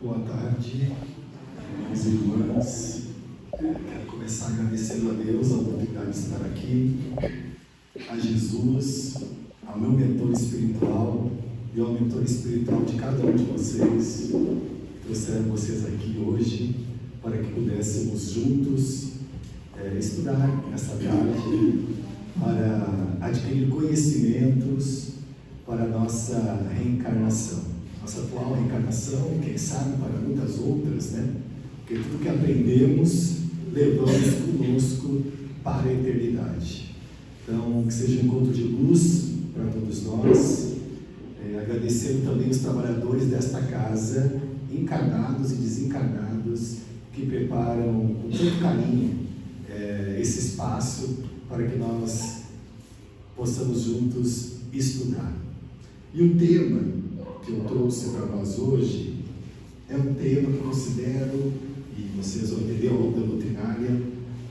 Boa tarde, irmãos e irmãs. Quero começar agradecendo a Deus a oportunidade de estar aqui, a Jesus, ao meu mentor espiritual e ao mentor espiritual de cada um de vocês. Trouxeram vocês aqui hoje para que pudéssemos juntos estudar nessa tarde, para adquirir conhecimentos para a nossa reencarnação. Nossa atual reencarnação e quem sabe para muitas outras, né? Porque tudo que aprendemos levamos conosco para a eternidade. Então, que seja um encontro de luz para todos nós, agradecendo também os trabalhadores desta casa, encarnados e desencarnados, que preparam com tanto carinho esse espaço para que nós possamos juntos estudar. E o tema que eu trouxe para nós hoje é um tema que eu considero, e vocês vão entender ao longo da doutrinária,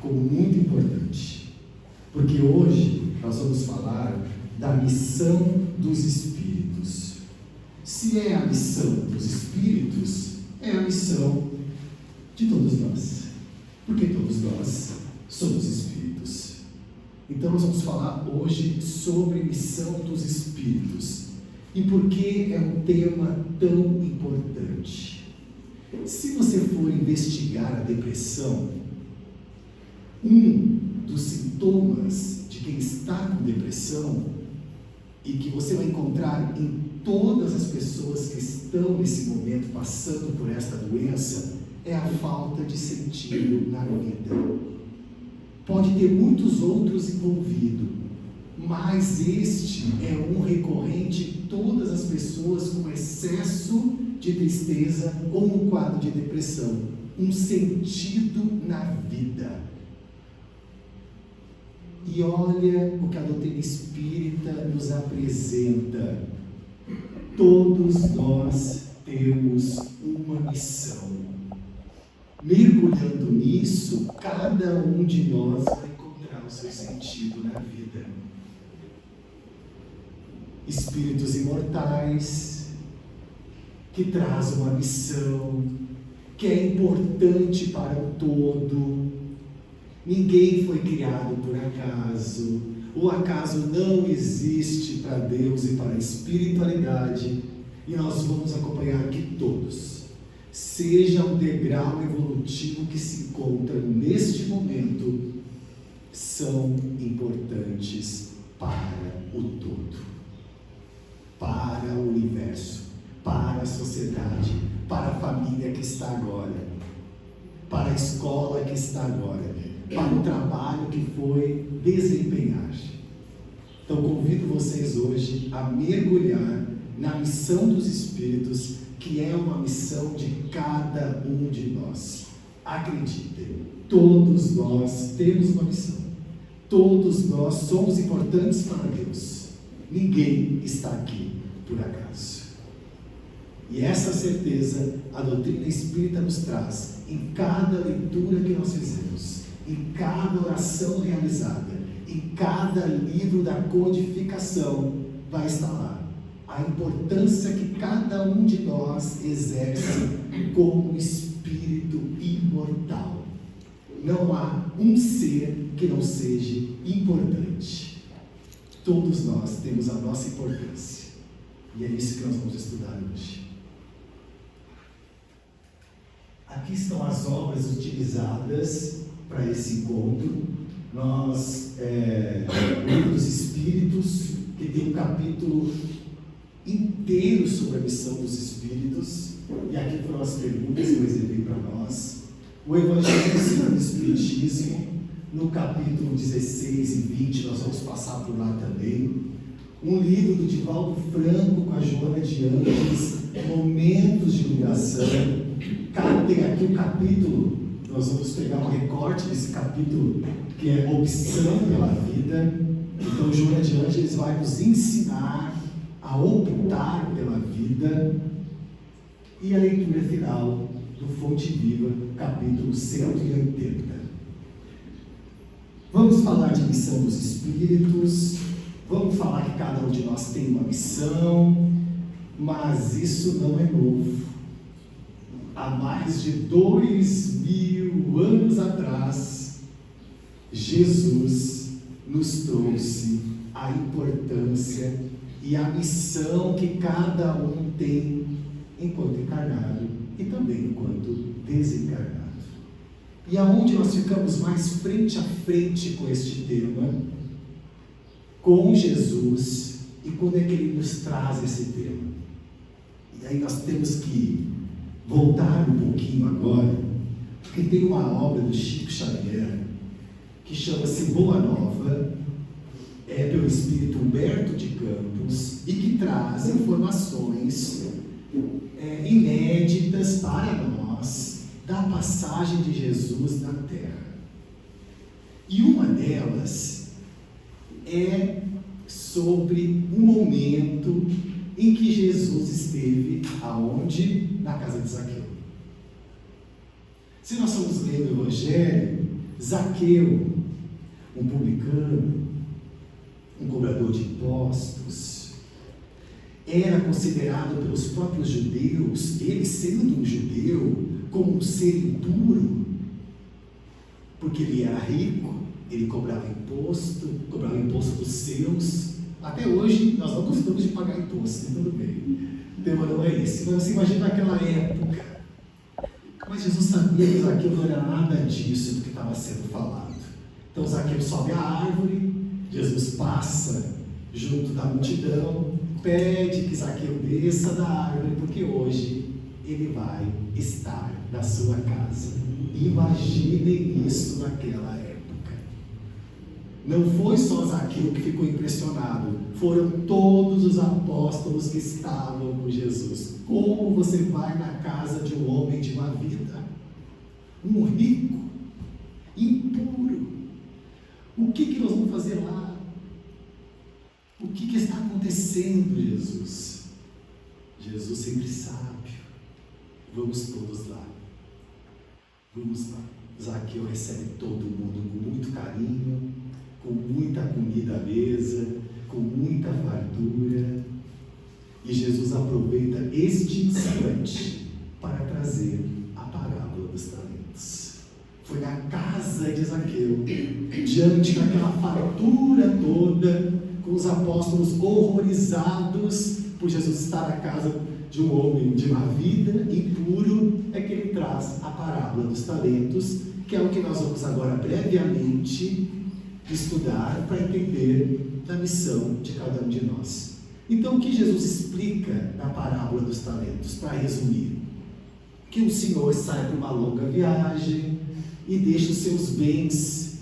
como muito importante. Porque hoje nós vamos falar da missão dos espíritos. Se é a missão dos espíritos, é a missão de todos nós. Porque todos nós somos espíritos. Então nós vamos falar hoje sobre missão dos espíritos. E por que é um tema tão importante? Se você for investigar a depressão, um dos sintomas de quem está com depressão, e que você vai encontrar em todas as pessoas que estão nesse momento passando por esta doença, é a falta de sentido na vida. Pode ter muitos outros envolvidos, mas este é um recorrente em todas as pessoas com excesso de tristeza ou um quadro de depressão, um sentido na vida. E olha o que a doutrina espírita nos apresenta. Todos nós temos uma missão. Mergulhando nisso, cada um de nós vai encontrar o seu sentido na vida. Espíritos imortais, que trazem uma missão, que é importante para o todo. Ninguém foi criado por acaso. O acaso não existe para Deus e para a espiritualidade. E nós vamos acompanhar aqui todos. Seja o degrau evolutivo que se encontra neste momento, são importantes para o todo. Para o universo, para a sociedade, para a família que está agora, para a escola que está agora, para o trabalho que foi desempenhar. Então convido vocês hoje a mergulhar na missão dos espíritos, que é uma missão de cada um de nós. Acreditem, todos nós temos uma missão. Todos nós somos importantes para Deus. Ninguém está aqui por acaso. E essa certeza a doutrina espírita nos traz em cada leitura que nós fizemos, em cada oração realizada, em cada livro da codificação, vai estar lá a importância que cada um de nós exerce como espírito imortal. Não há um ser que não seja importante. Todos nós temos a nossa importância. E é isso que nós vamos estudar hoje. Aqui estão as obras utilizadas para esse encontro. O Livro dos Espíritos, que tem um capítulo inteiro sobre a missão dos Espíritos. E aqui foram as perguntas que eu reservei para nós. O Evangelho segundo o Espiritismo, no capítulo 16 e 20, nós vamos passar por lá também. Um livro do Divaldo Franco com a Joana de Ângeles, Momentos de Iluminação. Tem aqui um capítulo, nós vamos pegar um recorte desse capítulo, que é Opção pela Vida. Então, Joana de Ângeles vai nos ensinar a optar pela vida. E a leitura final do Fonte Viva, capítulo 180. Vamos falar de missão dos espíritos, vamos falar que cada um de nós tem uma missão, mas isso não é novo. há mais de 2000 anos atrás, Jesus nos trouxe a importância e a missão que cada um tem enquanto encarnado e também enquanto desencarnado. E aonde nós ficamos mais frente a frente com este tema? Com Jesus, e quando é que Ele nos traz esse tema? E aí nós temos que voltar um pouquinho agora, porque tem uma obra do Chico Xavier, que chama-se Boa Nova, pelo espírito Humberto de Campos, e que traz informações inéditas para nós, da passagem de Jesus na Terra. E uma delas é sobre um momento em que Jesus esteve aonde? Na casa de Zaqueu. Se nós formos ler o Evangelho, Zaqueu, um publicano, um cobrador de impostos, era considerado pelos próprios judeus, ele sendo um judeu, como um ser impuro, porque ele era rico, ele cobrava imposto dos seus. Até hoje nós não gostamos de pagar imposto, tudo bem, o tema não é esse, mas você imagina naquela época. Mas Jesus sabia que Zaqueu não era nada disso do que estava sendo falado. Então Zaqueu sobe a árvore, Jesus passa junto da multidão, pede que Zaqueu desça da árvore, porque hoje ele vai estar na sua casa. Imaginem isso naquela época. Não foi só Zaqueu que ficou impressionado, foram todos os apóstolos que estavam com Jesus. Como você vai na casa de um homem de uma vida? Um rico, impuro. O que nós vamos fazer lá? O que está acontecendo, Jesus? Jesus sempre sábio. Vamos todos lá. Vamos lá. Zaqueu recebe todo mundo com muito carinho, com muita comida à mesa, com muita fartura. E Jesus aproveita este instante para trazer a parábola dos talentos. Foi na casa de Zaqueu, diante daquela fartura toda, com os apóstolos horrorizados por Jesus estar na casa de um homem de uma vida impuro, é que ele traz a parábola dos talentos, que é o que nós vamos agora brevemente estudar para entender a missão de cada um de nós. Então, o que Jesus explica na parábola dos talentos, para resumir? Que o Senhor sai para uma longa viagem e deixa os seus bens,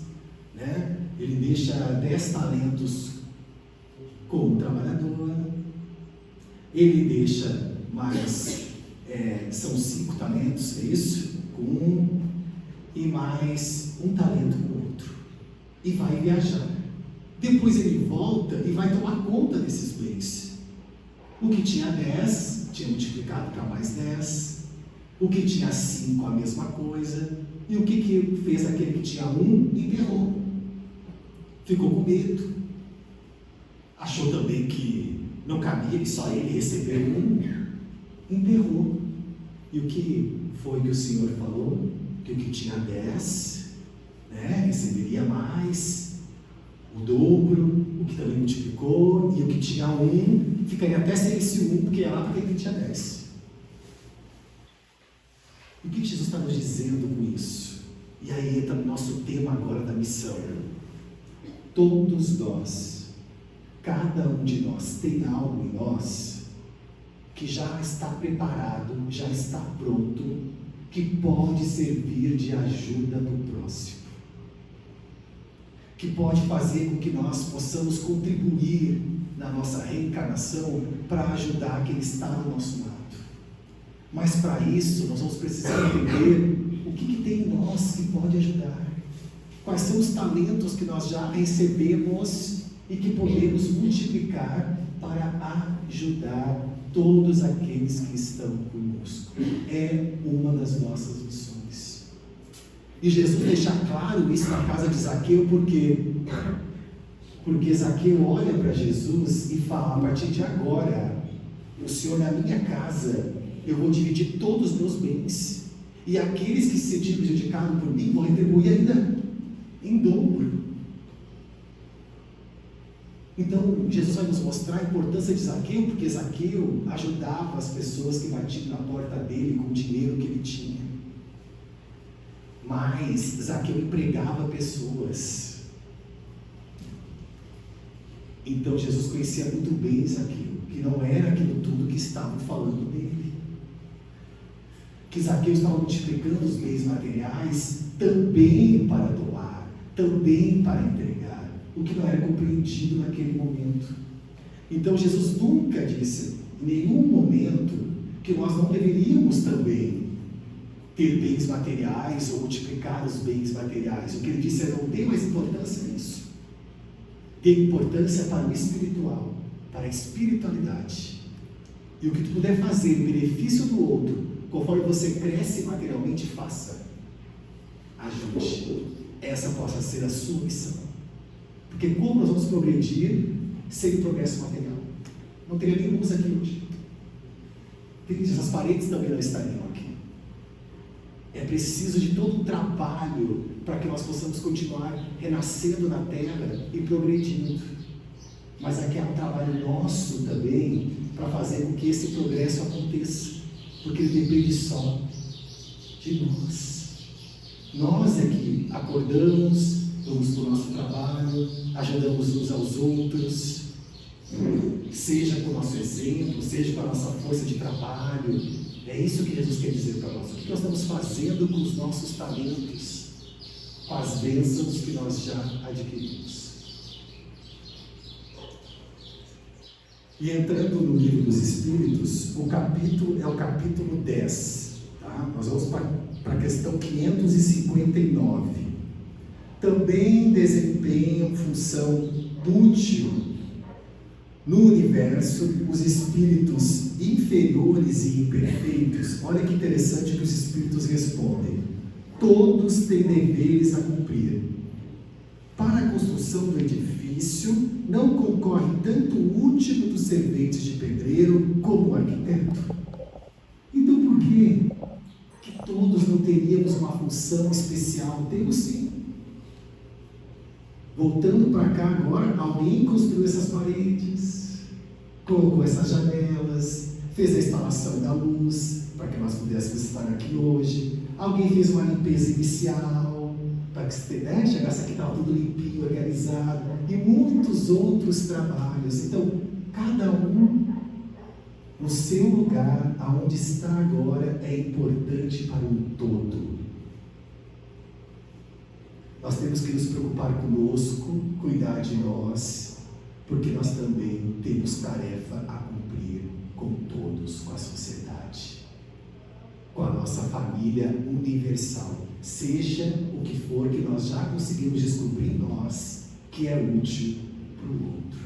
né? Ele deixa 10 talentos com o trabalhador, ele deixa mais, são 5 talentos, é isso? Com um, e mais um talento com o outro, e vai viajar. Depois ele volta e vai tomar conta desses bens. O que tinha 10, tinha multiplicado para mais 10, o que tinha 5, a mesma coisa, e o que fez aquele que tinha 1? Enterrou, ficou com medo, achou também que não cabia que só ele recebeu 1, enterrou. E o que foi que o Senhor falou? Que o que tinha 10, receberia mais, o dobro, o que também multiplicou, e o que tinha 1, ficaria até sem esse 1, porque ia lá para quem tinha 10. O que Jesus está nos dizendo com isso? E aí entra o nosso tema agora da missão. Todos nós, cada um de nós tem algo em nós que já está preparado, já está pronto, que pode servir de ajuda para o próximo, que pode fazer com que nós possamos contribuir na nossa reencarnação para ajudar quem está do nosso lado. Mas para isso nós vamos precisar entender o que tem em nós que pode ajudar, quais são os talentos que nós já recebemos e que podemos multiplicar para ajudar todos aqueles que estão conosco. É uma das nossas missões. E Jesus deixa claro isso na casa de Zaqueu, porque Zaqueu olha para Jesus e fala: a partir de agora, o Senhor na minha casa eu vou dividir todos os meus bens, e aqueles que se sentiram prejudicados por mim vão retribuir ainda em dobro. Então, Jesus vai nos mostrar a importância de Zaqueu, porque Zaqueu ajudava as pessoas que batiam na porta dele com o dinheiro que ele tinha. Mas Zaqueu empregava pessoas. Então, Jesus conhecia muito bem Zaqueu, que não era aquilo tudo que estavam falando dele. Que Zaqueu estava multiplicando os bens materiais também para doar, também para entregar, o que não era compreendido naquele momento. Então Jesus nunca disse, em nenhum momento, que nós não deveríamos também ter bens materiais ou multiplicar os bens materiais. O que ele disse é: não dê mais importância nisso. Dê importância para o espiritual, para a espiritualidade. E o que tu puder fazer em benefício do outro, conforme você cresce materialmente, faça. Ajude. Essa possa ser a sua missão. Porque como nós vamos progredir sem o progresso material? Não teria nem luz aqui hoje. Essas paredes também não estariam aqui. É preciso de todo um trabalho para que nós possamos continuar renascendo na terra e progredindo. Mas aqui é um trabalho nosso também para fazer com que esse progresso aconteça, porque ele depende só de nós. Nós é que acordamos, vamos para o nosso trabalho, ajudamos uns aos outros, seja com o nosso exemplo, seja com a nossa força de trabalho. É isso que Jesus quer dizer para nós. O que nós estamos fazendo com os nossos talentos, com as bênçãos que nós já adquirimos? E entrando no livro dos Espíritos, o capítulo é o capítulo 10. Tá? Nós vamos para a questão 559. Também desempenham função útil no universo os espíritos inferiores e imperfeitos. Olha que interessante que os espíritos respondem: todos têm deveres a cumprir. Para a construção do edifício não concorre tanto o último dos serventes de pedreiro como o arquiteto. Então por que todos não teríamos uma função especial? Temos sim. Voltando para cá agora, alguém construiu essas paredes, colocou essas janelas, fez a instalação da luz, para que nós pudéssemos estar aqui hoje. Alguém fez uma limpeza inicial, para que chegasse aqui, estava tudo limpinho, organizado, e muitos outros trabalhos. Então, cada um no seu lugar, aonde está agora, é importante para um todo. Nós temos que nos preocupar conosco, cuidar de nós, porque nós também temos tarefa a cumprir com todos, com a sociedade, com a nossa família universal, seja o que for que nós já conseguimos descobrir em nós que é útil para o outro.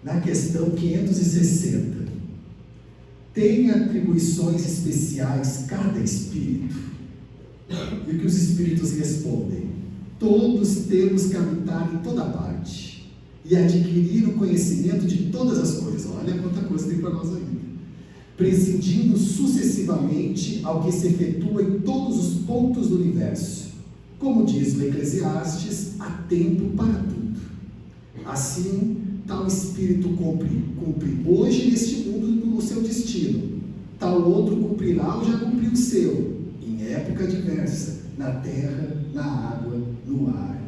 Na questão 560, tem atribuições especiais cada espírito? E o que os espíritos respondem? Todos temos que habitar em toda parte e adquirir o conhecimento de todas as coisas. Olha quanta coisa tem para nós ainda. Prescindindo sucessivamente ao que se efetua em todos os pontos do universo. Como diz o Eclesiastes, há tempo para tudo. Assim, tal espírito cumpre hoje neste mundo o seu destino, tal outro cumprirá ou já cumpriu o seu, em época diversa, na terra, na água, no ar.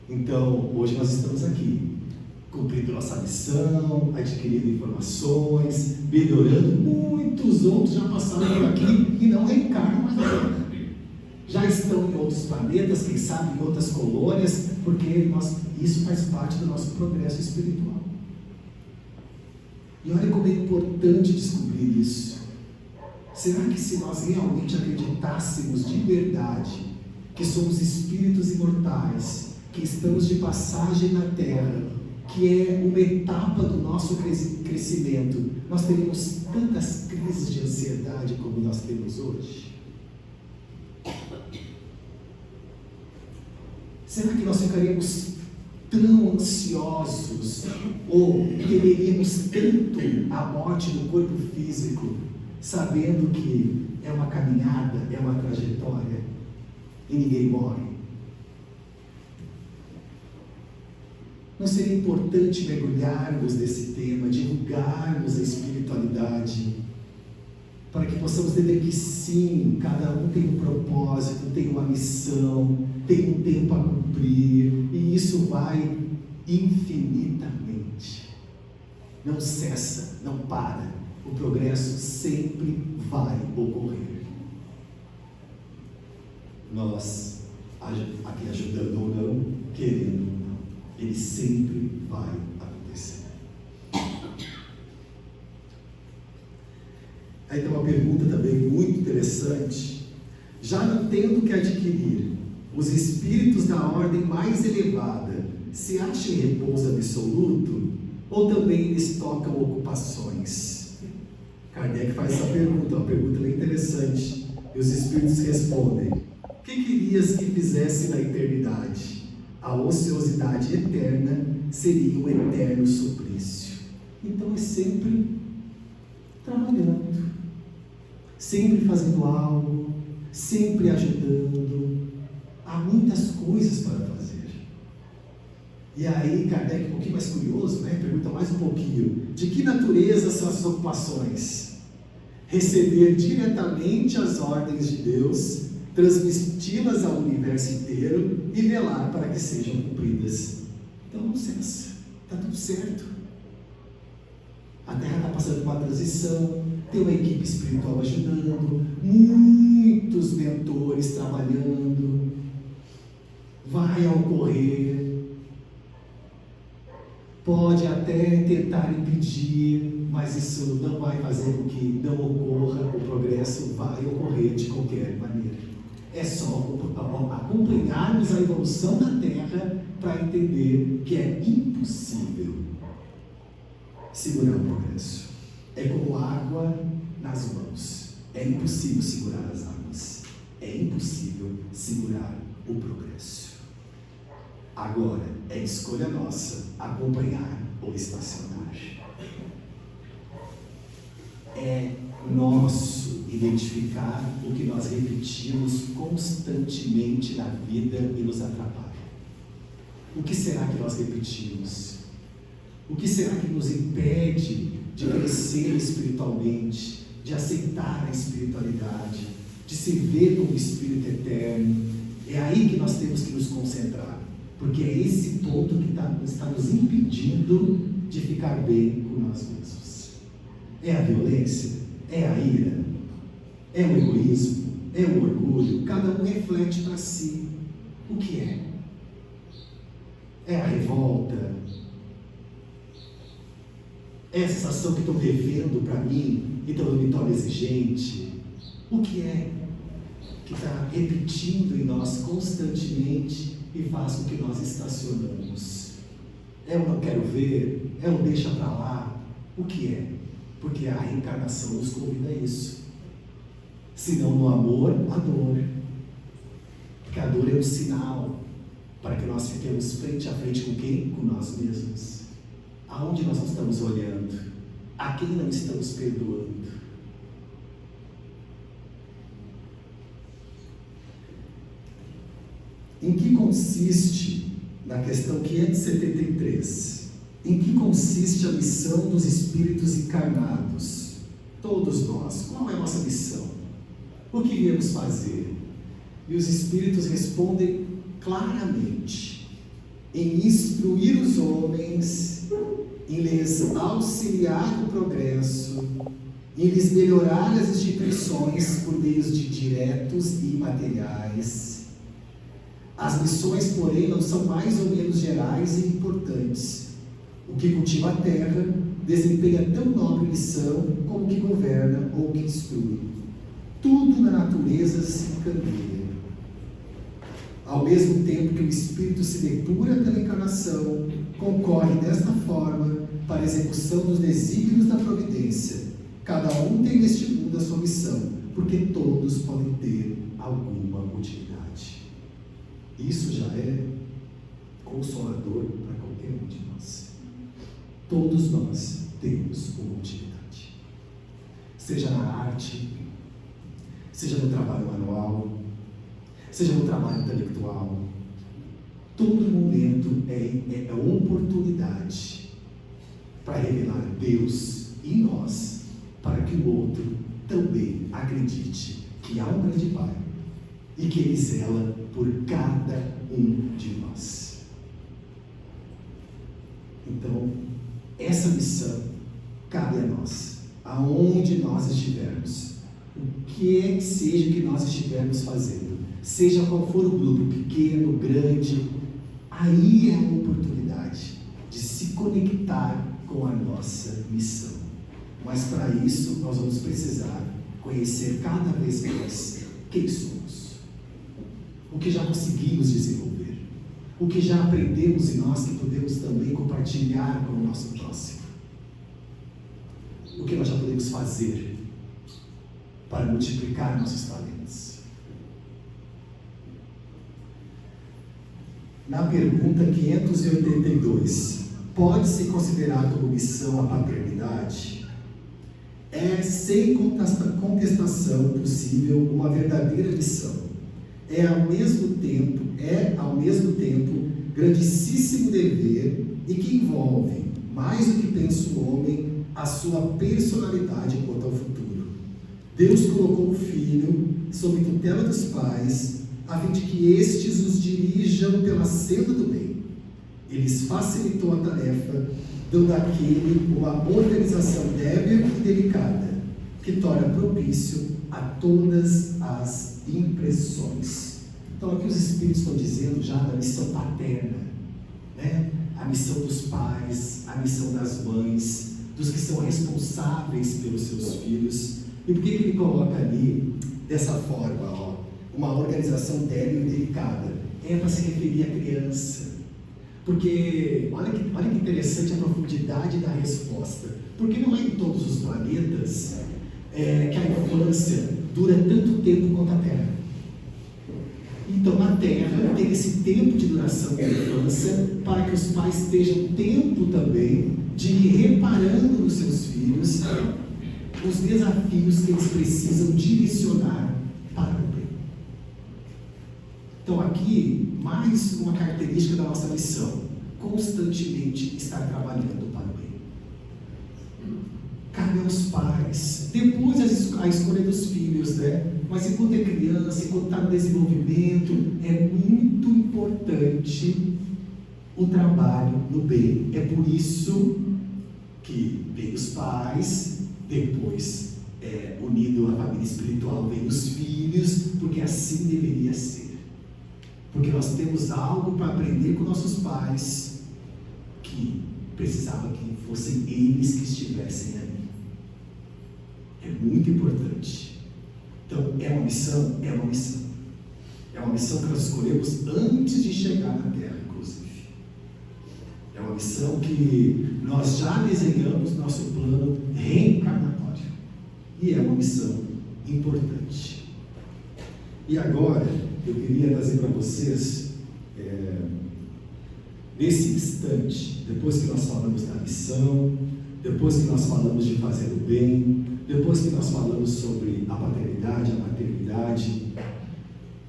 Então, hoje nós estamos aqui, cumprindo nossa missão, adquirindo informações, melhorando. Muitos outros já passaram por aqui e não reencarnam mais na Terra. Já estão em outros planetas, quem sabe em outras colônias, porque isso faz parte do nosso progresso espiritual. E olha como é importante descobrir isso. Será que se nós realmente acreditássemos de verdade que somos espíritos imortais, que estamos de passagem na Terra, que é uma etapa do nosso crescimento, nós teríamos tantas crises de ansiedade como nós temos hoje? Será que nós ficaríamos tão ansiosos ou temeríamos tanto a morte do corpo físico, sabendo que é uma caminhada, é uma trajetória e ninguém morre? Não seria importante mergulharmos nesse tema, divulgarmos a espiritualidade, para que possamos entender que sim, cada um tem um propósito, tem uma missão, tem um tempo a cumprir, e isso vai infinitamente. Não cessa, não para. O progresso sempre vai ocorrer. Nós, aqui ajudando ou não, querendo ou não, ele sempre vai acontecer. Aí tem uma pergunta também muito interessante. Já não tendo que adquirir os espíritos da ordem mais elevada, se acham em repouso absoluto? Ou também eles tocam ocupações? Kardec faz essa pergunta, uma pergunta bem interessante. E os espíritos respondem: o que querias que fizesse na eternidade? A ociosidade eterna seria um eterno suplício. Então é sempre trabalhando, sempre fazendo algo, sempre ajudando. Há muitas coisas para fazer. E aí Kardec, um pouquinho mais curioso, né? Pergunta mais um pouquinho: de que natureza são as ocupações? Receber diretamente as ordens de Deus, transmiti-las ao universo inteiro e velar para que sejam cumpridas. Então não cessa, está tudo certo. A Terra está passando por uma transição, tem uma equipe espiritual ajudando, muitos mentores trabalhando, vai ocorrer. Pode até tentar impedir, mas isso não vai fazer com que não ocorra. O progresso vai ocorrer de qualquer maneira. É só acompanharmos a evolução da Terra para entender que é impossível segurar o progresso. É como água nas mãos. É impossível segurar as águas. É impossível segurar o progresso. Agora, é escolha nossa acompanhar ou estacionar. É nosso identificar o que nós repetimos constantemente na vida e nos atrapalha. O que será que nós repetimos? O que será que nos impede de crescer espiritualmente, de aceitar a espiritualidade, de se ver como espírito eterno? É aí que nós temos que nos concentrar. Porque é esse ponto que está nos impedindo de ficar bem com nós mesmos. É a violência? É a ira? É o egoísmo? É o orgulho? Cada um reflete para si. O que é? É a revolta? É a sensação que estão devendo para mim, então eu me torno exigente? O que é que está repetindo em nós constantemente e faz com que nós estacionamos? É o não quero ver? É o deixa para lá? O que é? Porque a reencarnação nos convida a isso. Se não no amor, a dor. Porque a dor é um sinal para que nós fiquemos frente a frente com quem? Com nós mesmos. Aonde nós não estamos olhando? A quem não estamos perdoando? Em que consiste, na questão 573, em que consiste a missão dos espíritos encarnados? Todos nós, qual é a nossa missão? O que viemos fazer? E os espíritos respondem claramente: em instruir os homens, em lhes auxiliar no progresso, em lhes melhorar as instituições por meios de diretos e imateriais. As missões, porém, não são mais ou menos gerais e importantes. O que cultiva a terra desempenha tão nobre missão como o que governa ou o que instrui. Tudo na natureza se encaminha. Ao mesmo tempo que o espírito se depura pela encarnação, concorre desta forma para a execução dos desígnios da providência. Cada um tem neste mundo a sua missão, porque todos podem ter alguma utilidade. Isso já é consolador para qualquer um de nós. Todos nós temos uma utilidade. Seja na arte, seja no trabalho manual, seja no trabalho intelectual. Todo momento é oportunidade para revelar Deus em nós, para que o outro também acredite que há um grande Pai e que Ele zela por cada um de nós. Então, essa missão cabe a nós, aonde nós estivermos, o que seja que nós estivermos fazendo, seja qual for o grupo, pequeno, grande, aí é a oportunidade de se conectar com a nossa missão. Mas para isso nós vamos precisar conhecer cada vez mais quem somos, o que já conseguimos desenvolver, o que já aprendemos em nós que podemos também compartilhar com o nosso próximo, o que nós já podemos fazer para multiplicar nossos talentos. Na pergunta 582, pode-se considerar como missão a paternidade? É sem contestação possível uma verdadeira missão. É ao mesmo tempo grandíssimo dever e que envolve, mais do que pensa o homem, a sua personalidade quanto ao futuro. Deus colocou o Filho sob tutela dos pais, a fim de que estes os dirijam pela senda do bem. Ele lhes facilitou a tarefa, dando àquele uma organização débil e delicada, que torna propício a todas as impressões. Então aqui os Espíritos estão dizendo já da missão paterna, né? A missão dos pais, a missão das mães, dos que são responsáveis pelos seus filhos. E por que ele coloca ali dessa forma, ó, uma organização débil e delicada? É para se referir à criança. Porque, olha que interessante a profundidade da resposta. Porque não é em todos os planetas que a infância dura tanto tempo quanto a Terra. Então, na Terra, tem esse tempo de duração da infância para que os pais estejam tempo também de ir reparando nos seus filhos os desafios que eles precisam direcionar para o bem. Então, aqui, mais uma característica da nossa missão: constantemente estar trabalhando para o bem. Cabe aos pais, depois a escolha dos filhos, né? Mas enquanto é criança, enquanto está no desenvolvimento, é muito importante o trabalho no bem. É por isso que vem os pais, depois, unido à família espiritual, vem os filhos, porque assim deveria ser. Porque nós temos algo para aprender com nossos pais, que precisava que fossem eles que estivessem ali. É muito importante. Então, é uma missão? É uma missão. É uma missão que nós escolhemos antes de chegar na Terra, inclusive. É uma missão que nós já desenhamos nosso plano reencarnatório. E é uma missão importante. E agora, eu queria trazer para vocês, nesse instante, depois que nós falamos da missão, depois que nós falamos de fazer o bem, depois que nós falamos sobre a paternidade, a maternidade,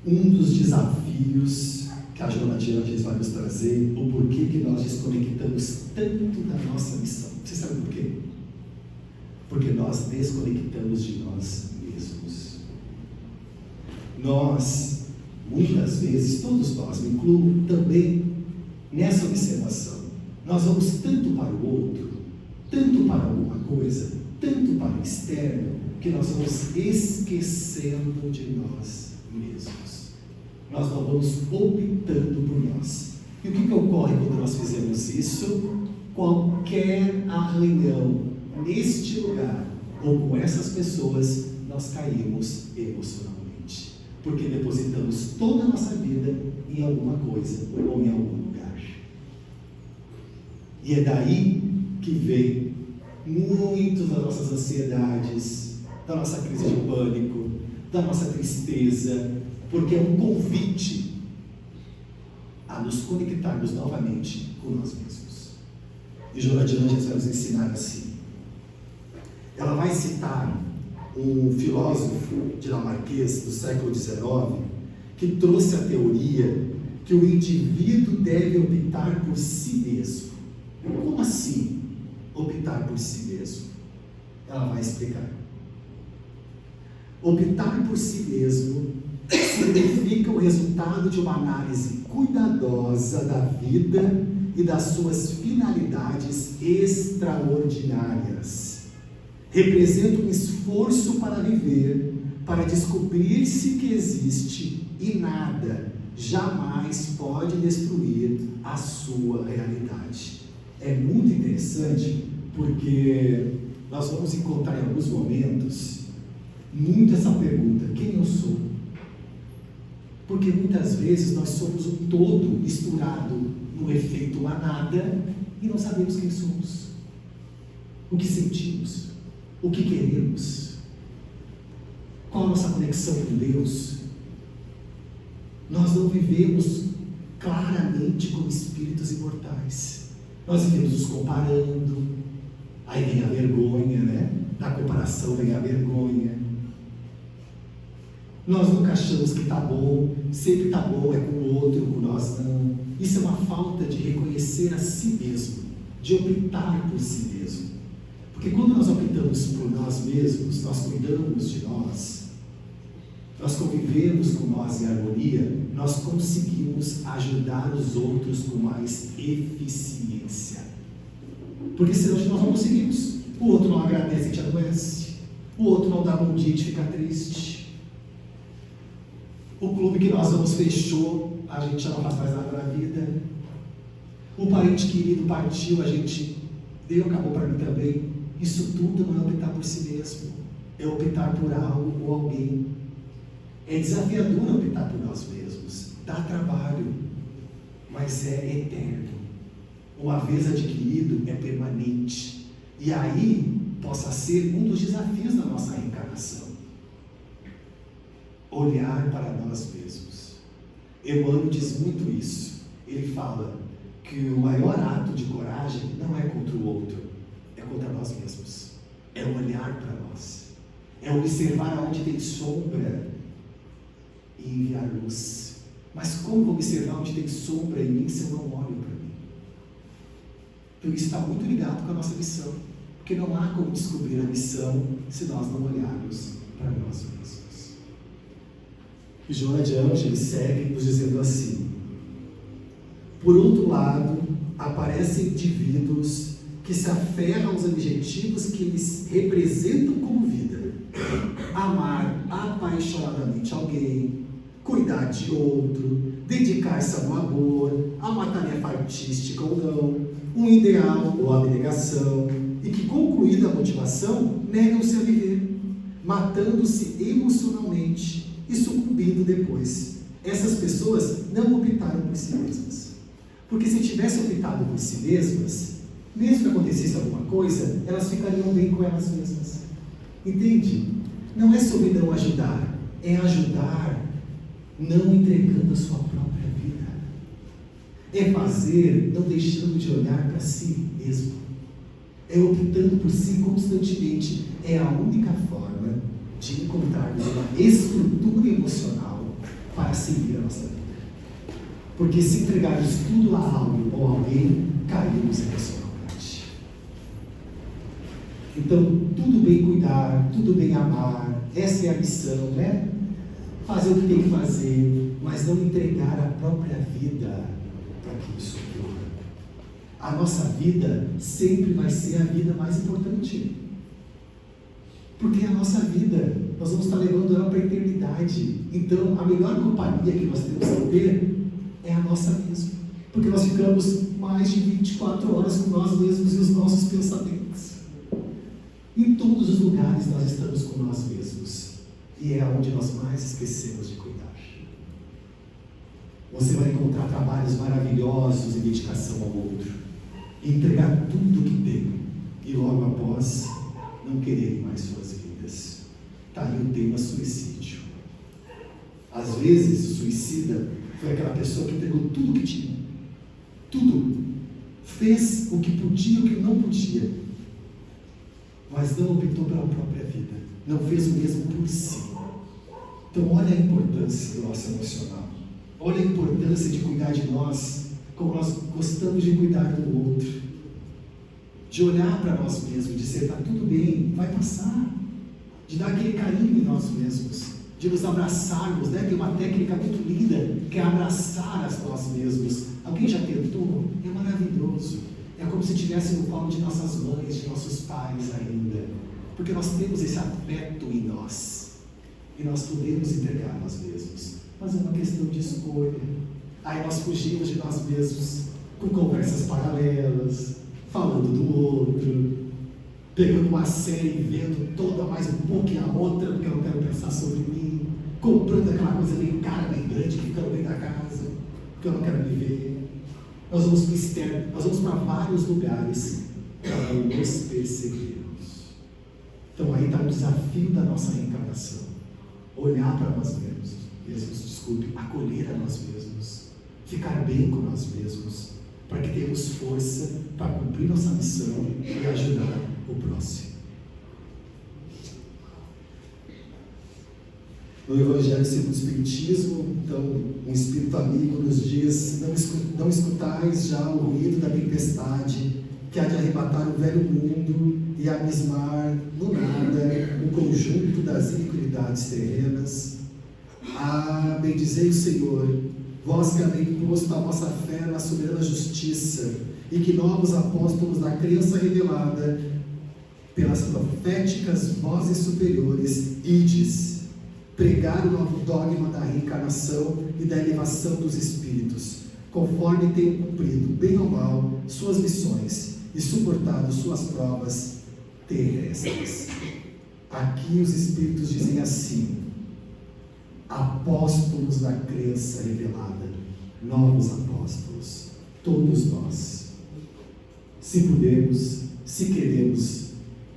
um dos desafios que a Joana Diantes vai nos trazer, o porquê que nós desconectamos tanto da nossa missão. Você sabe por quê? Porque nós desconectamos de nós mesmos. Nós, muitas vezes, todos nós, me incluo também nessa observação, nós vamos tanto para o outro, tanto para alguma coisa, tanto para o externo, que nós vamos esquecendo de nós mesmos. Nós não vamos optando por nós. E o que ocorre quando nós fizemos isso? Qualquer arranhão neste lugar, ou com essas pessoas, nós caímos emocionalmente. Porque depositamos toda a nossa vida em alguma coisa, ou em algum lugar. E é daí que vem muitas das nossas ansiedades, da nossa crise de pânico, da nossa tristeza, porque é um convite a a nos conectarmos novamente com nós mesmos. E Joana de Ângeles vai nos ensinar assim. Ela vai citar um filósofo dinamarquês do século XIX que trouxe a teoria que o indivíduo deve optar por si mesmo. Como assim optar por si mesmo? Ela vai explicar. Optar por si mesmo significa o resultado de uma análise cuidadosa da vida e das suas finalidades extraordinárias. Representa um esforço para viver, para descobrir-se que existe e nada jamais pode destruir a sua realidade. É muito interessante porque nós vamos encontrar em alguns momentos muito essa pergunta: quem eu sou? Porque muitas vezes nós somos um todo misturado no efeito a nada e não sabemos quem somos, o que sentimos, o que queremos, qual a nossa conexão com Deus. Nós não vivemos claramente como espíritos imortais. Nós vivemos nos comparando, aí vem a vergonha, né? Da comparação vem a vergonha. Nós nunca achamos que está bom, sempre está bom, é com o outro, com nós não. Isso é uma falta de reconhecer a si mesmo, de optar por si mesmo. Porque quando nós optamos por nós mesmos, nós cuidamos de nós, nós convivemos com nós em harmonia, nós conseguimos ajudar os outros com mais eficiência. Porque senão nós não conseguimos. O outro não agradece e te adoece. O outro não dá bom dia e te fica triste. O clube que nós vamos fechou, a gente já não faz mais nada na vida. O parente querido partiu, a gente deu, acabou para mim também. Isso tudo não é optar por si mesmo, é optar por algo ou alguém. É desafiador optar por nós mesmos, dá trabalho, mas é eterno. Uma vez adquirido, é permanente. E aí, possa ser um dos desafios da nossa reencarnação. Olhar para nós mesmos. Emmanuel diz muito isso. Ele fala que o maior ato de coragem não é contra o outro, é contra nós mesmos. É olhar para nós. É observar aonde tem sombra e enviar luz. Mas como observar onde tem sombra em mim se eu não olho para mim? Então isso está muito ligado com a nossa missão. Porque não há como descobrir a missão se nós não olharmos para nós mesmos. E Joana de Ângeles segue nos dizendo assim: por outro lado, aparecem indivíduos que se aferram aos objetivos que eles representam como vida. Amar apaixonadamente alguém, cuidar de outro, dedicar-se a um amor, a uma tarefa artística ou não, um ideal ou abnegação, e que, concluída a motivação, negam-se a viver, matando-se emocionalmente e sucumbindo depois. Essas pessoas não optaram por si mesmas. Porque se tivessem optado por si mesmas, mesmo que acontecesse alguma coisa, elas ficariam bem com elas mesmas. Entende? Não é sobre não ajudar, é ajudar não entregando a sua própria vida. É fazer não deixando de olhar para si mesmo. É optando por si constantemente. É a única forma de encontrarmos uma estrutura emocional para seguir a nossa vida. Porque se entregarmos tudo a algo ou a alguém, caímos emocionalmente. Então, tudo bem cuidar, tudo bem amar, essa é a missão, né? Fazer o que tem que fazer, mas não entregar a própria vida para que isso ocorra. A nossa vida sempre vai ser a vida mais importante. Porque é a nossa vida, nós vamos estar levando ela para a eternidade. Então, a melhor companhia que nós temos que ter é a nossa mesma. Porque nós ficamos mais de 24 horas com nós mesmos e os nossos pensamentos. Em todos os lugares nós estamos com nós mesmos. E é onde nós mais esquecemos de cuidar. Você vai encontrar trabalhos maravilhosos em dedicação ao outro. Entregar tudo o que tem. E logo após, não quererem mais suas vidas. Está aí o tema suicídio. Às vezes o suicida Foi aquela pessoa que entregou tudo o que tinha. Tudo. Fez o que podia e o que não podia. Mas não optou pela própria vida. Não fez o mesmo por si. Então olha a importância do nosso emocional. Olha a importância de cuidar de nós como nós gostamos de cuidar do outro. De olhar para nós mesmos, de dizer, está tudo bem, vai passar. De dar aquele carinho em nós mesmos. De nos abraçarmos, né? Tem uma técnica muito linda, que é abraçar a nós mesmos. Alguém já tentou? É maravilhoso. É como se estivesse no colo de nossas mães, de nossos pais ainda. Porque nós temos esse afeto em nós. E nós podemos entregar a nós mesmos. Mas é uma questão de escolha. Aí nós fugimos de nós mesmos, com conversas paralelas, falando do outro, pegando uma série e vendo toda mais um pouco e a outra, porque eu não quero pensar sobre mim, comprando aquela coisa bem cara, bem grande, que fica no meio da casa, porque eu não quero me ver. Nós vamos para o externo, nós vamos para vários lugares para nos perseguirmos. Então aí está o desafio da nossa reencarnação. Olhar para nós mesmos, acolher a nós mesmos, ficar bem com nós mesmos, para que tenhamos força para cumprir nossa missão e ajudar o próximo. No Evangelho segundo o Espiritismo, então, um Espírito amigo nos diz: não escutais já o ruído da tempestade, que há de arrebatar o velho mundo e abismar no nada o conjunto das iniquidades terrenas. Ah, bendizei o Senhor, vós que haveis posto a vossa fé na soberana justiça, e que novos apóstolos da crença revelada pelas proféticas vozes superiores, ides pregar o novo dogma da reencarnação e da elevação dos espíritos, conforme tenham cumprido, bem ou mal, suas missões e suportado suas provas terrestres. Aqui os espíritos dizem assim: apóstolos da crença revelada, novos apóstolos, todos nós. Se pudermos, se queremos,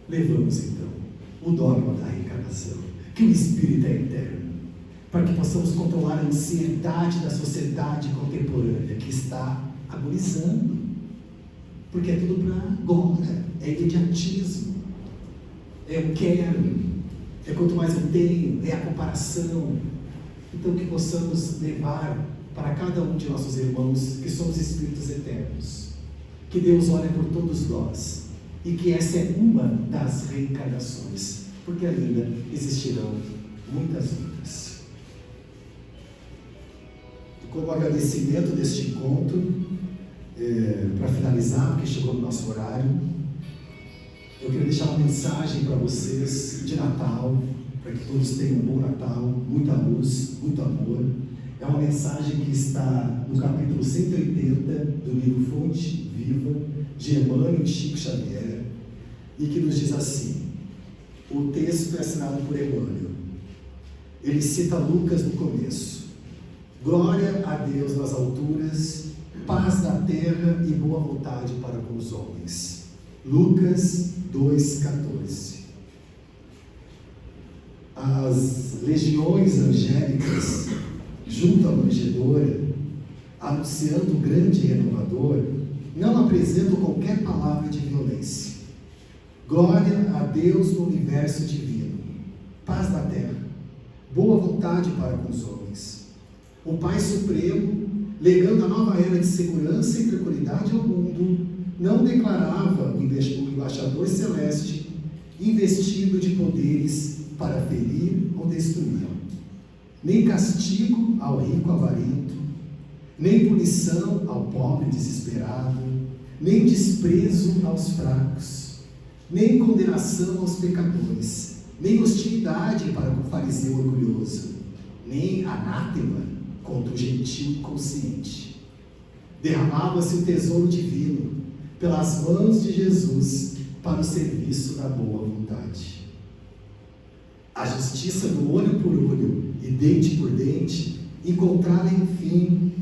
levamos então o dogma da reencarnação, que o Espírito é eterno, para que possamos controlar a ansiedade da sociedade contemporânea que está agonizando, porque é tudo para agora, é imediatismo, é o quero, é quanto mais eu tenho, é a comparação. Então que possamos levar para cada um de nossos irmãos que somos espíritos eternos, que Deus olha por todos nós e que essa é uma das reencarnações, porque ainda existirão muitas outras. E como agradecimento deste encontro, para finalizar, porque chegou no nosso horário, eu queria deixar uma mensagem para vocês de Natal, para que todos tenham um bom Natal, muita luz, muito amor. É uma mensagem que está no capítulo 180 do livro Fonte Viva, de Emmanuel e Chico Xavier, e que nos diz assim. O texto é assinado por Emmanuel. Ele cita Lucas no começo: glória a Deus nas alturas, paz na terra e boa vontade para com os homens. Lucas 2,14. As legiões angélicas, junto à manjedoura, anunciando o grande renovador, não apresentam qualquer palavra de violência. Glória a Deus no universo divino, paz na terra, boa vontade para com os homens. O Pai Supremo, legando a nova era de segurança e tranquilidade ao mundo, não declarava o embaixador celeste investido de poderes para ferir ou destruir, nem castigo ao rico avarento, nem punição ao pobre desesperado, nem desprezo aos fracos, nem condenação aos pecadores, nem hostilidade para com o fariseu orgulhoso, nem anátema contra o gentil consciente. Derramava-se o tesouro divino pelas mãos de Jesus para o serviço da boa vontade. A justiça do olho por olho e dente por dente encontrava, enfim,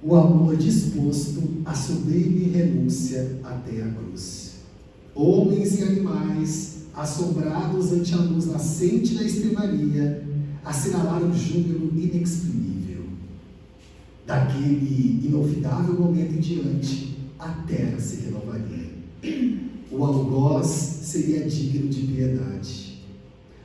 o amor disposto à sublime renúncia até a cruz. Homens e animais, assombrados ante a luz nascente da estrebaria, assinalaram um júbilo inexprimível. Daquele inovidável momento em diante, a terra se renovaria. O algoz seria digno de piedade.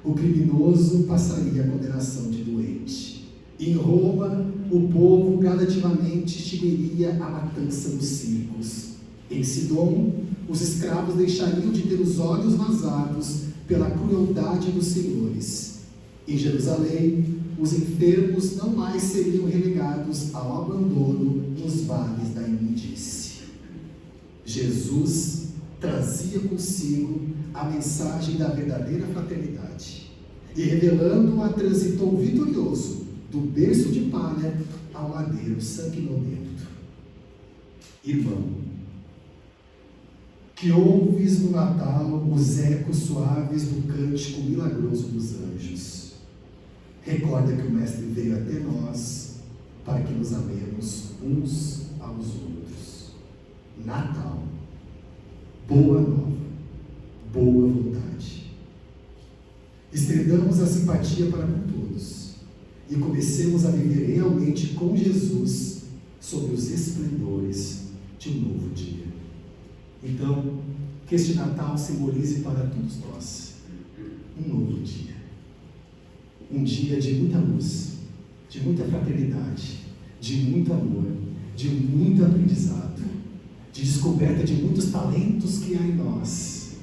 O criminoso passaria a condenação de doente. Em Roma, o povo gradativamente extinguiria a matança nos circos. Em Sidom, os escravos deixariam de ter os olhos vazados pela crueldade dos senhores. Em Jerusalém, os enfermos não mais seriam relegados ao abandono nos vales da imundície. Jesus trazia consigo a mensagem da verdadeira fraternidade e, revelando-a, transitou vitorioso do berço de palha ao madeiro sanguinolento. Irmão, que ouves no Natal os ecos suaves do cântico milagroso dos anjos. Recorda que o Mestre veio até nós para que nos amemos uns aos outros. Natal, boa nova, boa vontade. Estendamos a simpatia para com todos e comecemos a viver realmente com Jesus sob os esplendores de um novo dia. Então, que este Natal simbolize para todos nós um novo dia. Um dia de muita luz, de muita fraternidade, de muito amor, de muito aprendizado, de descoberta de muitos talentos que há em nós,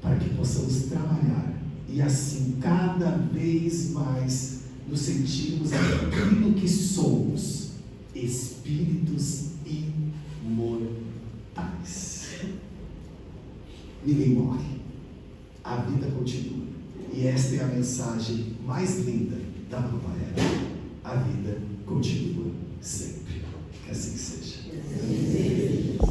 para que possamos trabalhar e assim cada vez mais nos sentirmos aquilo que somos, espíritos imortais. Ninguém morre, a vida continua. E esta é a mensagem mais linda da nova era. A vida